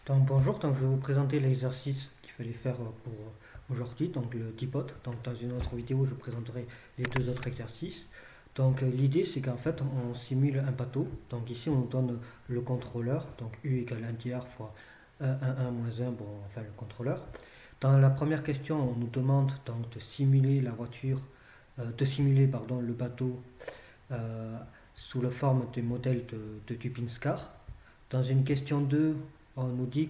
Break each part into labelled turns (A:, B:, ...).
A: Donc bonjour, donc je vais vous présenter l'exercice qu'il fallait faire pour aujourd'hui, donc le dipot. Donc dans une autre vidéo, je présenterai les deux autres exercices. Donc l'idée c'est qu'en fait on simule un bateau. Donc ici on nous donne le contrôleur, donc U égale 1 tiers fois 1 moins un, bon enfin le contrôleur. Dans la première question, on nous demande donc de simuler la voiture, de simuler pardon le bateau euh, sous la forme des modèles de Dubinscar. Dans une question 2, on nous dit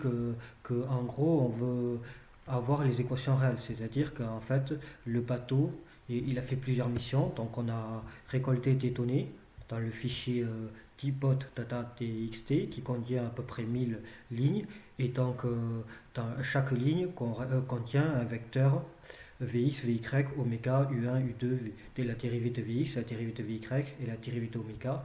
A: en gros, on veut avoir les équations réelles, c'est-à-dire qu'en fait, le bateau, il a fait plusieurs missions, donc on a récolté des données dans le fichier dpot data txt qui contient à peu près 1000 lignes, et donc dans chaque ligne contient un vecteur Vx, Vy, oméga, U1, U2, de la dérivée de Vx, la dérivée de Vy et la dérivée d'oméga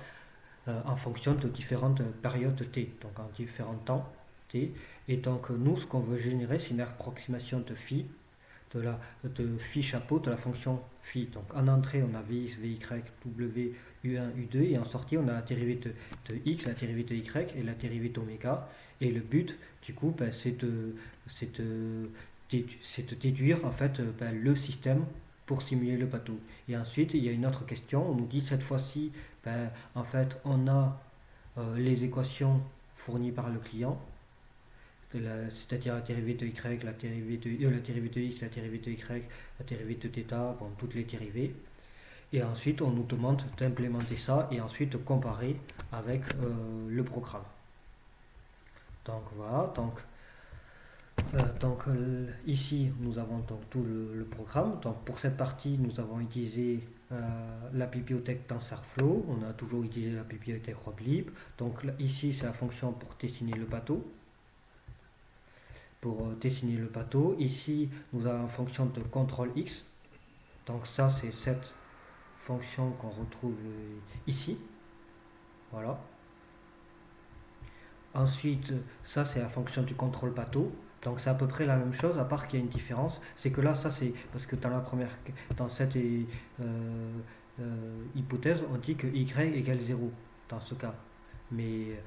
A: en fonction de différentes périodes t, donc en différents temps t. Et donc nous, ce qu'on veut générer, c'est une approximation de phi, de phi chapeau de la fonction phi. Donc en entrée, on a Vx, Vy, W, U1, U2, et en sortie, on a la dérivée de x, la dérivée de y et la dérivée d'oméga. Et le but, du coup, ben, c'est de déduire en fait le système pour simuler le bateau. Et ensuite, il y a une autre question. On nous dit cette fois-ci, en fait, on a les équations fournies par le client, c'est-à-dire la dérivée de y, la dérivée de x, la dérivée de y, la dérivée de θ, bon, toutes les dérivées. Et ensuite, on nous demande d'implémenter ça et ensuite de comparer avec le programme. Donc voilà, ici nous avons donc tout le programme. Donc pour cette partie, nous avons utilisé la bibliothèque TensorFlow. On a toujours utilisé la bibliothèque Roblib. Donc là, ici c'est la fonction pour dessiner le bateau. Ici nous avons une fonction de contrôle X. Donc ça c'est cette fonction qu'on retrouve ici. Voilà. Ensuite, ça c'est la fonction du contrôle bateau. Donc c'est à peu près la même chose, à part qu'il y a une différence. C'est que là, ça c'est parce que dans cette hypothèse, on dit que y égale 0 dans ce cas. Mais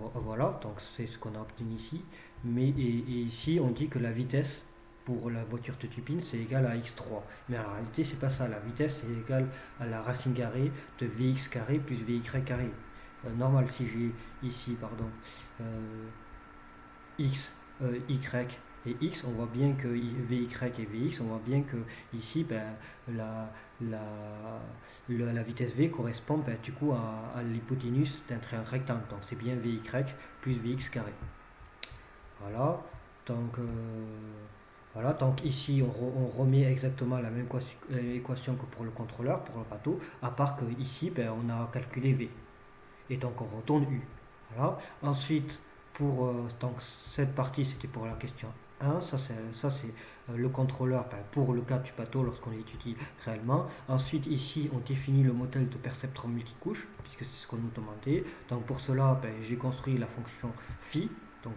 A: voilà, donc c'est ce qu'on a obtenu ici. Et ici, on dit que la vitesse pour la voiture de Tupin c'est égal à x3. Mais en réalité, c'est pas ça. La vitesse est égale à la racine carrée de vx carré plus vy carré. Normal, si j'ai ici, pardon, euh, x, y et x, on voit bien que vy et vx, on voit bien que ici, la, la, la vitesse v correspond du coup à l'hypoténuse d'un triangle rectangle. Donc c'est bien vy plus vx carré. Voilà. Donc, ici on remet exactement la même équation que pour le contrôleur, pour le bateau, à part que ici on a calculé v. Et donc on retourne U. Voilà. Ensuite, donc cette partie c'était pour la question 1, ça c'est le contrôleur pour le cas du bateau lorsqu'on l'étudie réellement. Ensuite ici on définit le modèle de perceptron multicouche puisque c'est ce qu'on nous demandait. Donc pour cela j'ai construit la fonction phi, donc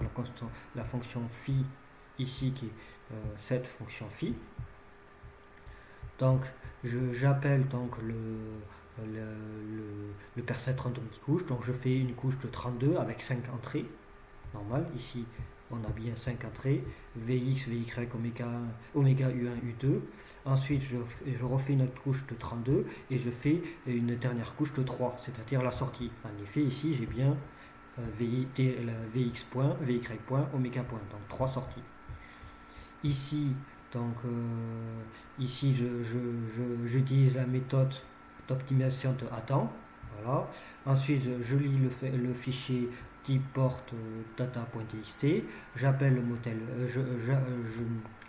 A: la fonction phi ici qui est cette fonction phi. Donc j'appelle donc le perceptron de multicouche. Donc je fais une couche de 32 avec 5 entrées. Normal, ici on a bien 5 entrées. Vx, Vy, oméga U1, U2. Ensuite je refais une autre couche de 32 et je fais une dernière couche de 3, c'est-à-dire la sortie. En effet, ici j'ai bien Vx point, Vy point, oméga point. Donc 3 sorties. Ici, donc, ici, j'utilise la méthode d'optimisation de Adam. Voilà. Ensuite, je lis le fichier type porte data.txt. J'appelle le modèle,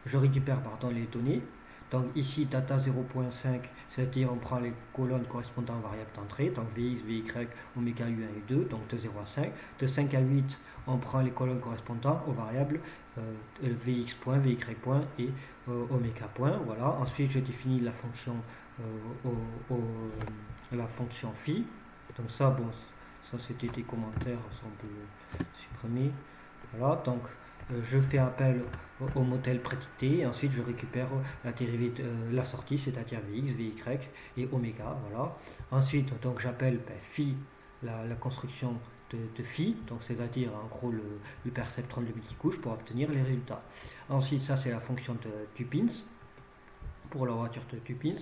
A: je récupère pardon, les données. Donc ici, data 0.5, c'est-à-dire on prend les colonnes correspondant aux variables d'entrée, donc Vx, Vy, oméga U1 et 2, donc de 0 à 5. De 5 à 8, on prend les colonnes correspondant aux variables Vx point, Vy point et oméga point. Voilà. Ensuite, je définis la fonction, la fonction phi. Donc ça, bon, ça c'était des commentaires, ça on peut supprimer. Voilà. Donc je fais appel au modèle prédicté et ensuite je récupère la dérivée de la sortie, c'est-à-dire Vx, Vy et oméga. Voilà. Ensuite, donc j'appelle phi la construction de phi, donc c'est-à-dire en gros le perceptron de multicouche pour obtenir les résultats. Ensuite, ça c'est la fonction de Tuppins pour la voiture de Tuppins.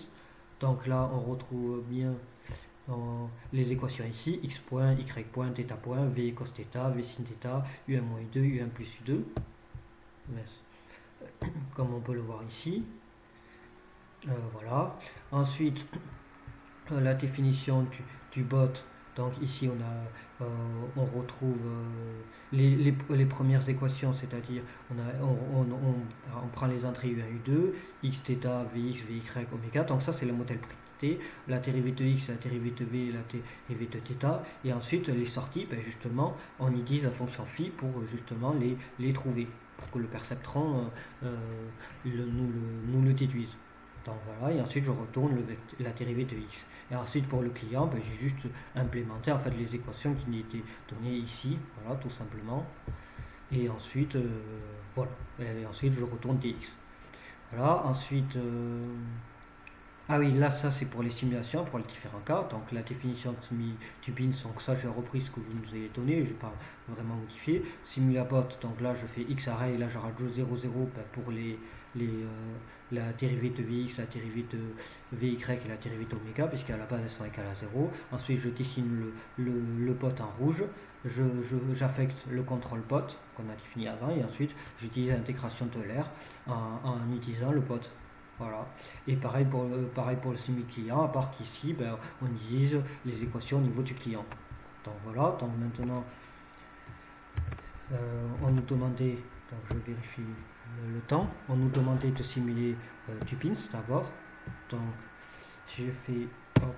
A: Donc là, on retrouve bien les équations ici, x point, y point, θ point, v cos θ, v sin θ, u1 moins u2, u1 plus u2, comme on peut le voir ici. Voilà. Ensuite, la définition du bot. Donc ici on retrouve les premières équations, c'est-à-dire on prend les entrées u1, u2, x, θ, vx, vy, oméga. Donc ça c'est le modèle prédicté. La dérivée de x, la dérivée de v, la dérivée de θ. Et ensuite les sorties, ben justement, on utilise la fonction phi pour justement les trouver, pour que le perceptron nous le déduise. Donc voilà, et ensuite je retourne la dérivée de x. Et ensuite pour le client, ben, j'ai juste implémenté en fait les équations qui m'étaient données ici, voilà, tout simplement. Et ensuite, voilà, et ensuite je retourne dx. Voilà, ensuite, ah oui, là ça c'est pour les simulations, pour les différents cas. Donc la définition de Tuppins, donc ça j'ai repris ce que vous nous avez donné, je n'ai pas vraiment modifié. Simulabot, donc là je fais x array, là je rajoute 0, 0 ben, pour la dérivée de Vx, la dérivée de Vy et la dérivée d'oméga, puisqu'à la base elles sont égales à 0. Ensuite je dessine le bot en rouge, j'affecte le contrôle bot qu'on a défini avant, et ensuite j'utilise l'intégration de l'air en utilisant le bot. Voilà. Et pareil pour le simili-client, à part qu'ici ben, on utilise les équations au niveau du client. Donc voilà, donc maintenant on nous demandait, donc je vérifie le temps, on nous demandait de simuler Tuppins d'abord. Donc si je fais hop,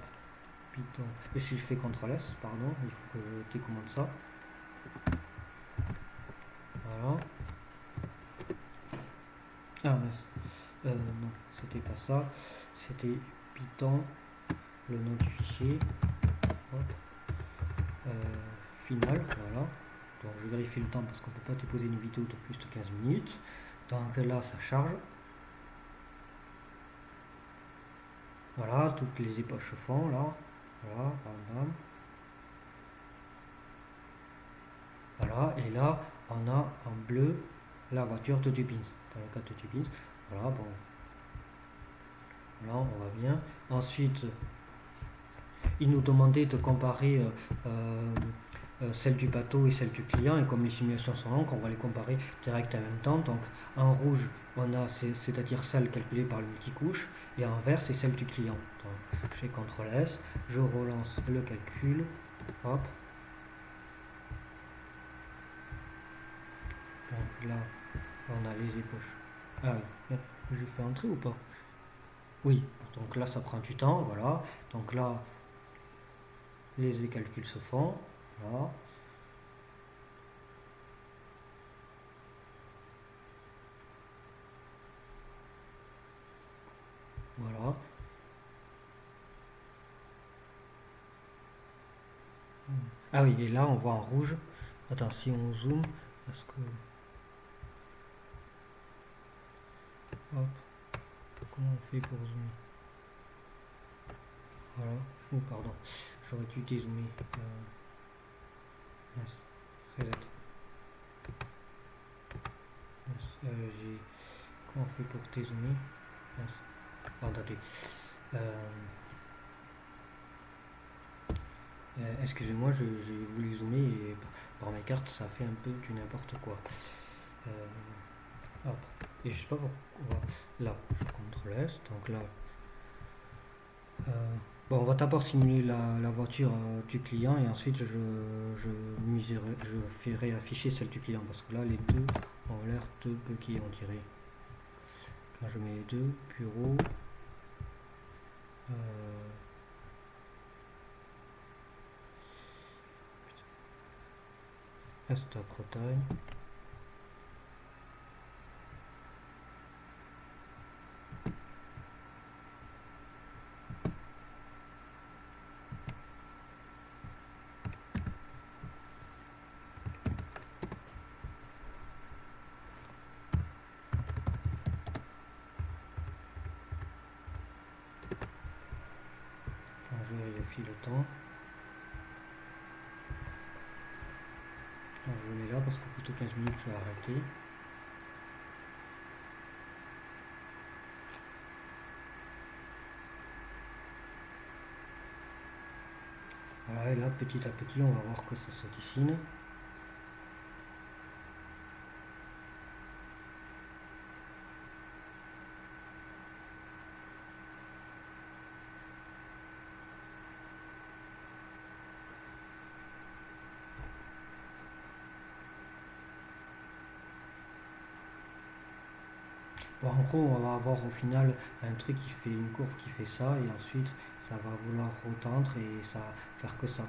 A: Python, et si je fais CTRL S, pardon, il faut que je décommande ça. Voilà. Ah non, c'était pas ça, c'était Python, le nom du fichier, hop, final, voilà. Donc je vérifie le temps parce qu'on ne peut pas déposer une vidéo de plus de 15 minutes. Donc là ça charge. Voilà, toutes les époches se font là. Voilà, bam, bam. Voilà, et là on a en bleu la voiture de Tuppins. Dans le cas de Tuppins. Voilà, bon. Là on voit bien. Ensuite, il nous demandait de comparer celle du bateau et celle du client, et comme les simulations sont longues, on va les comparer direct en même temps. Donc en rouge on a c'est-à-dire celle calculée par le multicouche, et en vert c'est celle du client. Donc je fais CTRL S, je relance le calcul, hop. Donc là on a les époches. Ah oui, j'ai fait entrer ou pas? Oui, donc là ça prend du temps, voilà. Donc là les calculs se font, voilà. Voilà. Ah oui, et là on voit en rouge. Attends, si on zoome, parce que... Hop. Comment on fait pour zoomer? Voilà. Oh, pardon. J'aurais dû dézoomer. Reset. Comment on fait pour dézoomer? Attendez. Excusez-moi, j'ai voulu zoomer et par mes cartes ça fait un peu du n'importe quoi. Hop. Et je sais pas pourquoi. Là, je CTRL S. Donc là. Bon, on va d'abord simuler la voiture du client, et ensuite je ferai afficher celle du client, parce que là les deux ont l'air de bugger, on dirait. Quand je mets les deux, bureau, Stop Bretagne. Je vérifie le temps. toutes 15 minutes, je vais arrêter. Voilà, et là, petit à petit, on va voir que ça se dessine. Bon, en gros, on va avoir au final un truc qui fait une courbe qui fait ça, et ensuite, ça va vouloir retendre et ça va faire que ça.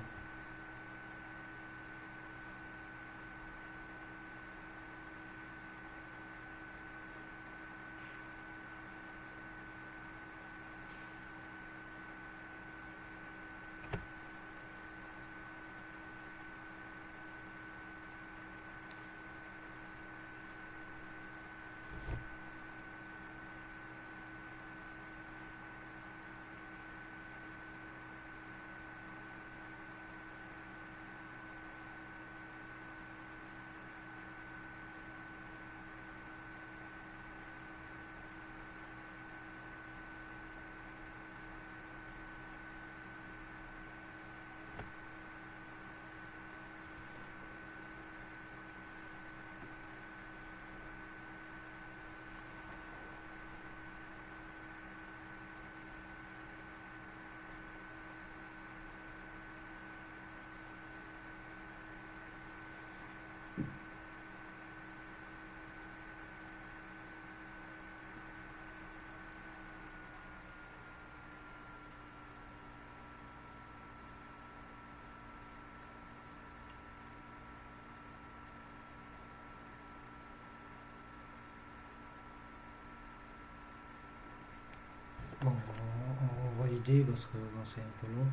A: Bon, on va valider parce que bon, c'est un peu long.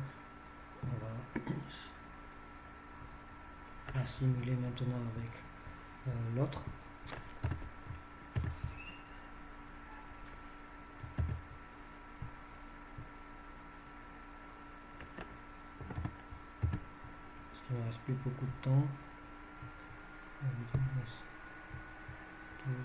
A: On va simuler maintenant avec l'autre. Parce qu'il ne reste plus beaucoup de temps. 12.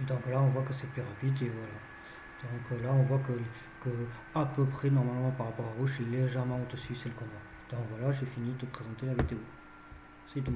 A: Et donc là, on voit que c'est plus rapide et voilà. Donc là, on voit que à peu près, normalement, par rapport à gauche, légèrement au-dessus, c'est le combat. Donc voilà, j'ai fini de présenter la vidéo. C'est tout.